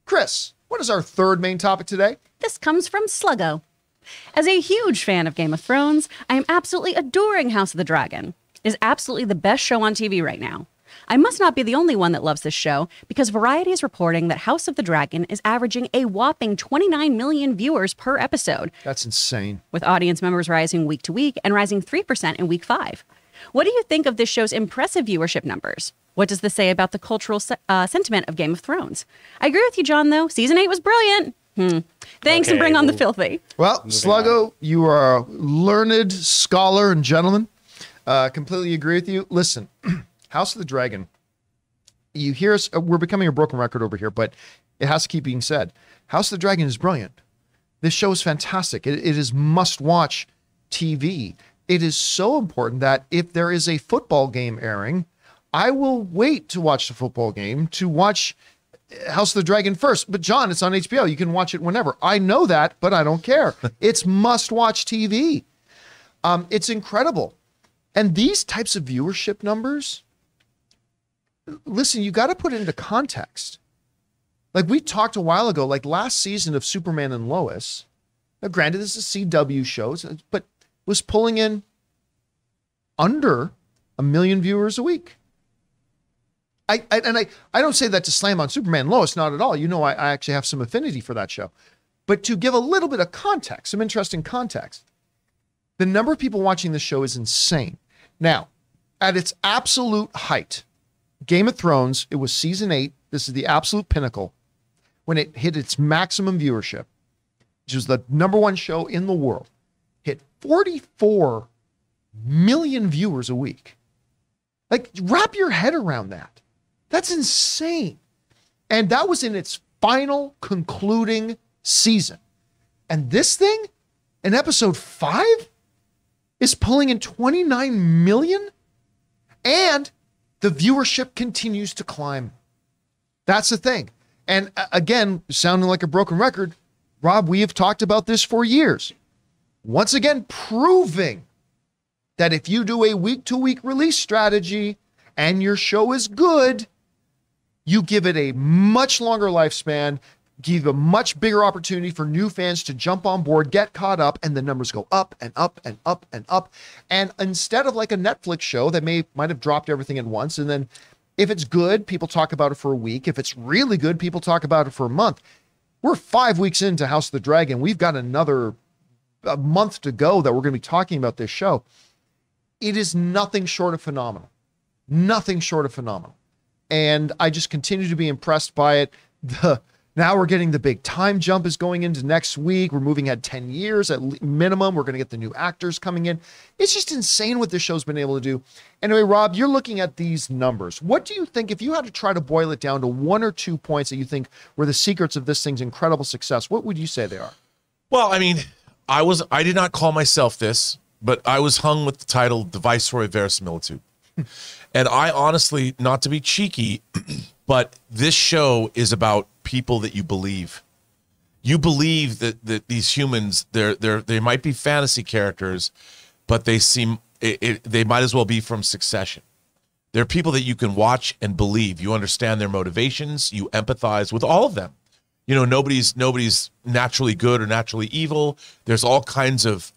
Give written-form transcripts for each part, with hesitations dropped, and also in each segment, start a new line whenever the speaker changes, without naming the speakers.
Chris, what is our third main topic today?
This comes from Sluggo. As a huge fan of Game of Thrones, I am absolutely adoring House of the Dragon. It is absolutely the best show on TV right now. I must not be the only one that loves this show, because Variety is reporting that House of the Dragon is averaging a whopping 29 million viewers per episode.
That's insane.
With audience members rising week to week and rising 3% in week 5. What do you think of this show's impressive viewership numbers? What does this say about the cultural sentiment of Game of Thrones? I agree with you, John, though. Season 8 was brilliant. Thanks, and bring on the filthy.
Well, Sluggo, you are a learned scholar and gentleman. Completely agree with you. Listen, House of the Dragon, you hear us, we're becoming a broken record over here, but it has to keep being said. House of the Dragon is brilliant. This show is fantastic. It is must-watch TV. It is so important that if there is a football game airing, I will wait to watch the football game to watch House of the Dragon first. But John, it's on HBO. You can watch it whenever. I know that, but I don't care. It's must-watch TV. It's incredible. And these types of viewership numbers, listen, you got to put it into context. Like we talked a while ago, like last season of Superman and Lois, now granted this is CW shows, but was pulling in under 1 million viewers a week. I don't say that to slam on Superman and Lois, not at all. You know, I actually have some affinity for that show. But to give a little bit of context, some interesting context, the number of people watching this show is insane. Now, at its absolute height, Game of Thrones, it was season 8. This is the absolute pinnacle. When it hit its maximum viewership, which was the #1 show in the world, hit 44 million viewers a week. Like, wrap your head around that. That's insane. And that was in its final concluding season. And this thing, in episode 5, is pulling in 29 million, and the viewership continues to climb. That's the thing. And again, sounding like a broken record, Rob, we have talked about this for years. Once again, proving that if you do a week-to-week release strategy and your show is good, you give it a much longer lifespan, give a much bigger opportunity for new fans to jump on board, get caught up, and the numbers go up and up and up and up. And instead of like a Netflix show that might have dropped everything at once, and then if it's good, people talk about it for a week. If it's really good, people talk about it for a month. We're 5 weeks into House of the Dragon. We've got a month to go that we're going to be talking about this show. It is nothing short of phenomenal. Nothing short of phenomenal. And I just continue to be impressed by it. Now we're getting the big time jump is going into next week. We're moving ahead 10 years at minimum. We're going to get the new actors coming in. It's just insane what this show's been able to do. Anyway, Rob, you're looking at these numbers. What do you think, if you had to try to boil it down to 1 or 2 points that you think were the secrets of this thing's incredible success, what would you say they are?
Well, I mean, I did not call myself this, but I was hung with the title The Viceroy of Verisimilitude. And I honestly, not to be cheeky, but this show is about people that you believe. You believe that these humans, they might be fantasy characters, but they might as well be from Succession. They're people that you can watch and believe. You understand their motivations. You empathize with all of them. You know, nobody's naturally good or naturally evil. There's all kinds of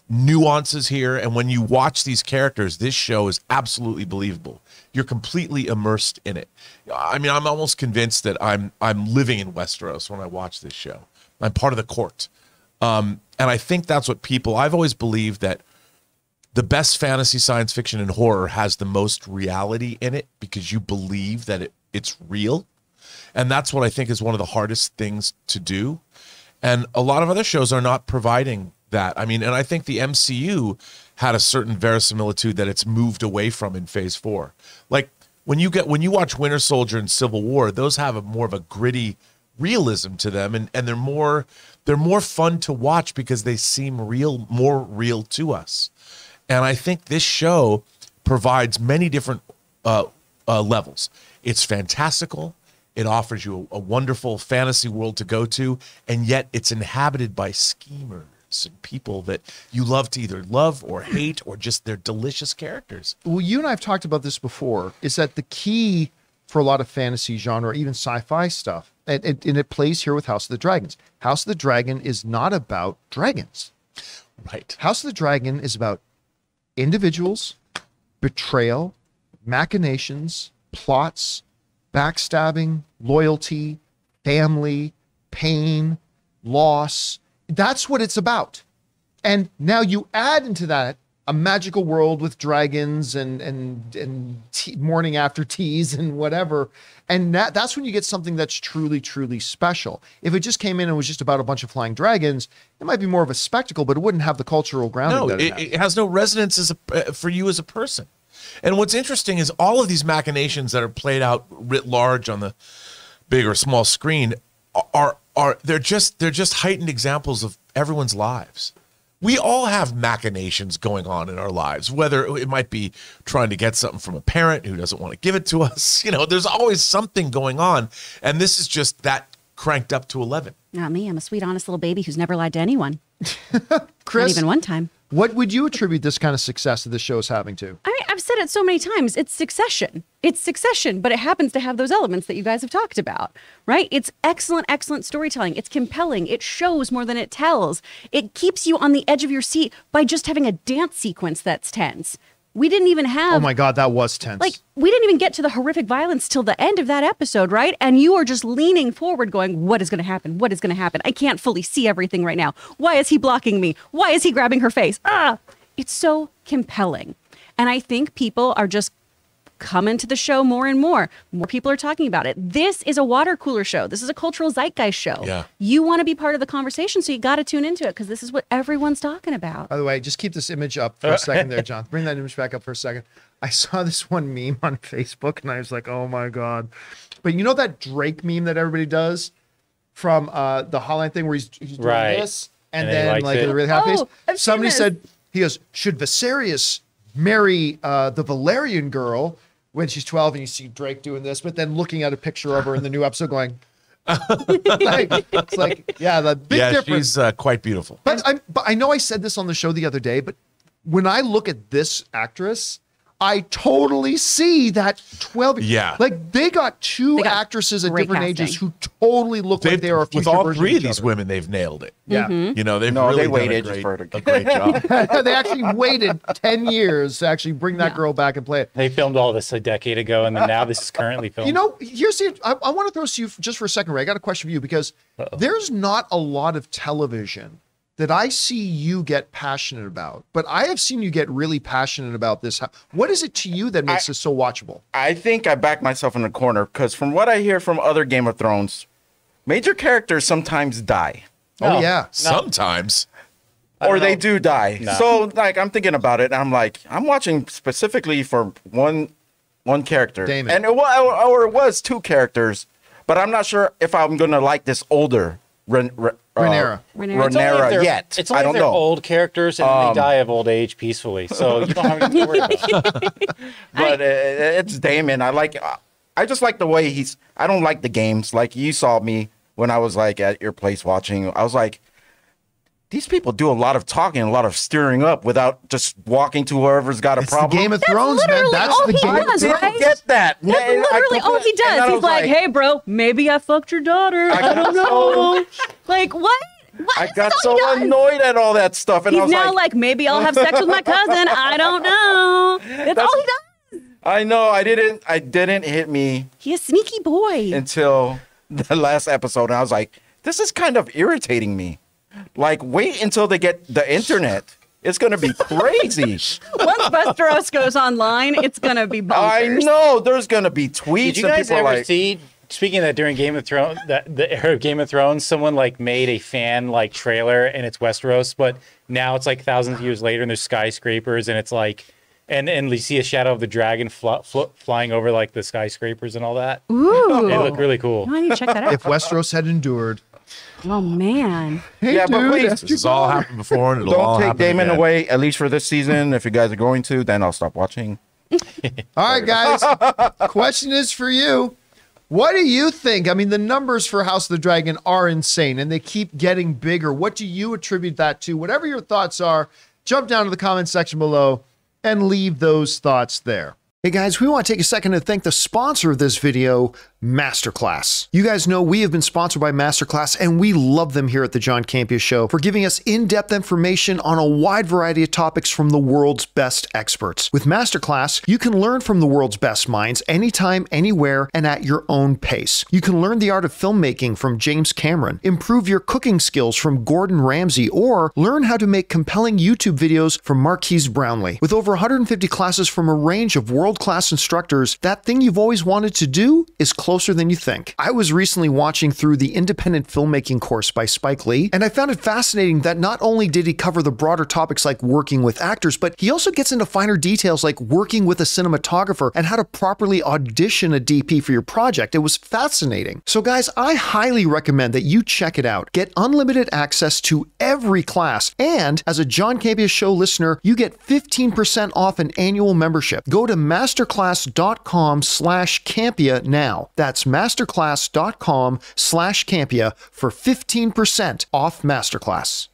nuances here, and when you watch these characters, this show is absolutely believable. You're completely immersed in it. I mean, I'm almost convinced that I'm living in Westeros when I watch this show. I'm part of the court, and I think that's what I've always believed that the best fantasy, science fiction, and horror has the most reality in it because you believe that it's real, and that's what I think is one of the hardest things to do. And a lot of other shows are not providing that. I mean, and I think the MCU had a certain verisimilitude that it's moved away from in Phase 4. Like when you watch Winter Soldier and Civil War, those have more of a gritty realism to them, and they're more fun to watch because they seem more real to us. And I think this show provides many different levels. It's fantastical. It offers you a wonderful fantasy world to go to, and yet it's inhabited by schemers and people that you love to either love or hate, or just they're delicious characters.
Well, you and I have talked about this before, is that the key for a lot of fantasy genre, even sci-fi stuff, and it plays here with House of the Dragons. House of the Dragon is not about dragons.
Right.
House of the Dragon is about individuals, betrayal, machinations, plots, backstabbing, loyalty, family, pain, loss. That's what it's about. And now you add into that a magical world with dragons and morning after teas and whatever. And that's when you get something that's truly, truly special. If it just came in and was just about a bunch of flying dragons, it might be more of a spectacle, but it wouldn't have the cultural grounding.
No,
that
it has no resonance for you as a person. And what's interesting is all of these machinations that are played out writ large on the big or small screen they're just heightened examples of everyone's lives. We all have machinations going on in our lives, whether it might be trying to get something from a parent who doesn't want to give it to us. There's always something going on. And this is just that cranked up to 11.
Not me. I'm a sweet, honest little baby who's never lied to anyone.
Chris,
Not even one time.
what would you attribute this kind of success that this show is having to?
I mean, I've said it so many times. It's Succession. It's Succession, but it happens to have those elements that you guys have talked about, right? It's excellent, excellent storytelling. It's compelling. It shows more than it tells. It keeps you on the edge of your seat by just having a dance sequence that's tense. We didn't even have.
Oh my God, that was tense.
Like, we didn't even get to the horrific violence till the end of that episode, right? And you are just leaning forward going, what is going to happen? What is going to happen? I can't fully see everything right now. Why is he blocking me? Why is he grabbing her face? It's so compelling. And I think people are just coming to the show more and more. More people are talking about it. This is a water cooler show. This is a cultural zeitgeist show.
Yeah.
You want to be part of the conversation, so you got to tune into it because this is what everyone's talking about.
By the way, just keep this image up for a second there, John. Bring that image back up for a second. I saw this one meme on Facebook and I was like, oh my God. But you know that Drake meme that everybody does from the Hotline thing where he's doing
Right.
this and
And then he
then
likes
like
it.
a really happy face?
I've seen
Somebody
this.
said, he goes, should Viserys marry the Valerian girl when she's 12 and you see Drake doing this, but then looking at a picture of her in the new episode going, it's like, yeah, the big difference.
She's quite beautiful.
But I know I said this on the show the other day, but when I look at this actress, I totally see that 12.
Yeah.
Like they got two
They got
actresses at
great
different
casting.
ages who totally look like they are a
with
future
all
version
three of
each
these
other.
women, they've nailed it.
Yeah.
Mm-hmm.
They've
No,
really
they waited
done
just for it
a great job.
They actually waited 10 years to actually bring that girl back and play it.
They filmed all this a decade ago, and then now this is currently filmed.
You know, here's the, I want to throw to you just for a second, Ray. I got a question for you because there's not a lot of television that I see you get passionate about, but I have seen you get really passionate about this. What is it to you that makes this so watchable?
I think I backed myself in the corner because from what I hear from other Game of Thrones, major characters sometimes die.
Oh,
No.
yeah.
Sometimes.
I don't
Or they
know.
do die.
No.
So like I'm thinking about it and I'm like, I'm watching specifically for one character.
Daemon.
And it was two characters, but I'm not sure if I'm gonna like this older
Rhaenyra.
Rhaenyra.
It's only if
Rhaenyra
they're-
yet.
It's only
I
if
don't
they're
know.
old characters and they die of old age peacefully. So you don't have anything to worry about.
But it's Damon. I just like the way I don't like the games. Like you saw me when I was like at your place watching. I was like, these people do a lot of talking, a lot of stirring up without just walking to whoever's got a
It's the
problem.
Game of Thrones, man.
literally
That's
all
the
he
Game of
does,
Thrones.
right?
Get that?
That's
Man, I
literally all he
and then
does.
I
He's
was
like, hey, bro, maybe I fucked your daughter. I don't know. Like, what?
I
That's
got
all
so
he does.
annoyed at all that stuff, and I
He's
was
now
like,
like, maybe I'll have sex with my cousin. I don't know. That's all he does.
I know, I didn't hit me
He's a sneaky boy.
until the last episode, and I was like, this is kind of irritating me. Like, wait until they get the internet. It's gonna be crazy.
Once Westeros goes online, it's going to be bonkers.
I know there's gonna be tweets
Did you
and
guys
people are
ever
like,
see? Speaking of that, during Game of Thrones, the era of Game of Thrones, someone like made a fan like trailer, and it's Westeros, but now it's like thousands of years later, and there's skyscrapers, and it's like, and you see a shadow of the dragon flying over like the skyscrapers and all that.
Ooh.
It looked really cool.
I need to check that out.
If Westeros had endured.
Oh, man.
Hey,
Yeah, but
dude,
please,
that's
This
your
has all
daughter.
happened before, and it'll all
don't take
happen
Damon
again.
away, at least for this season. If you guys are going to, then I'll stop watching.
All right, guys. Question is for you. What do you think? I mean, the numbers for House of the Dragon are insane and they keep getting bigger. What do you attribute that to? Whatever your thoughts are, jump down to the comment section below and leave those thoughts there. Hey guys, we want to take a second to thank the sponsor of this video, Masterclass. You guys know we have been sponsored by Masterclass, and we love them here at the John Campea Show for giving us in-depth information on a wide variety of topics from the world's best experts. With Masterclass, you can learn from the world's best minds anytime, anywhere, and at your own pace. You can learn the art of filmmaking from James Cameron, improve your cooking skills from Gordon Ramsay, or learn how to make compelling YouTube videos from Marquise Brownlee. With over 150 classes from a range of world-class instructors, that thing you've always wanted to do is closer than you think. I was recently watching through the independent filmmaking course by Spike Lee, and I found it fascinating that not only did he cover the broader topics like working with actors, but he also gets into finer details like working with a cinematographer and how to properly audition a DP for your project. It was fascinating. So guys, I highly recommend that you check it out. Get unlimited access to every class, and as a John Campea Show listener, you get 15% off an annual membership. Go to masterclass.com/Campea now. That's masterclass.com/Campea for 15% off Masterclass.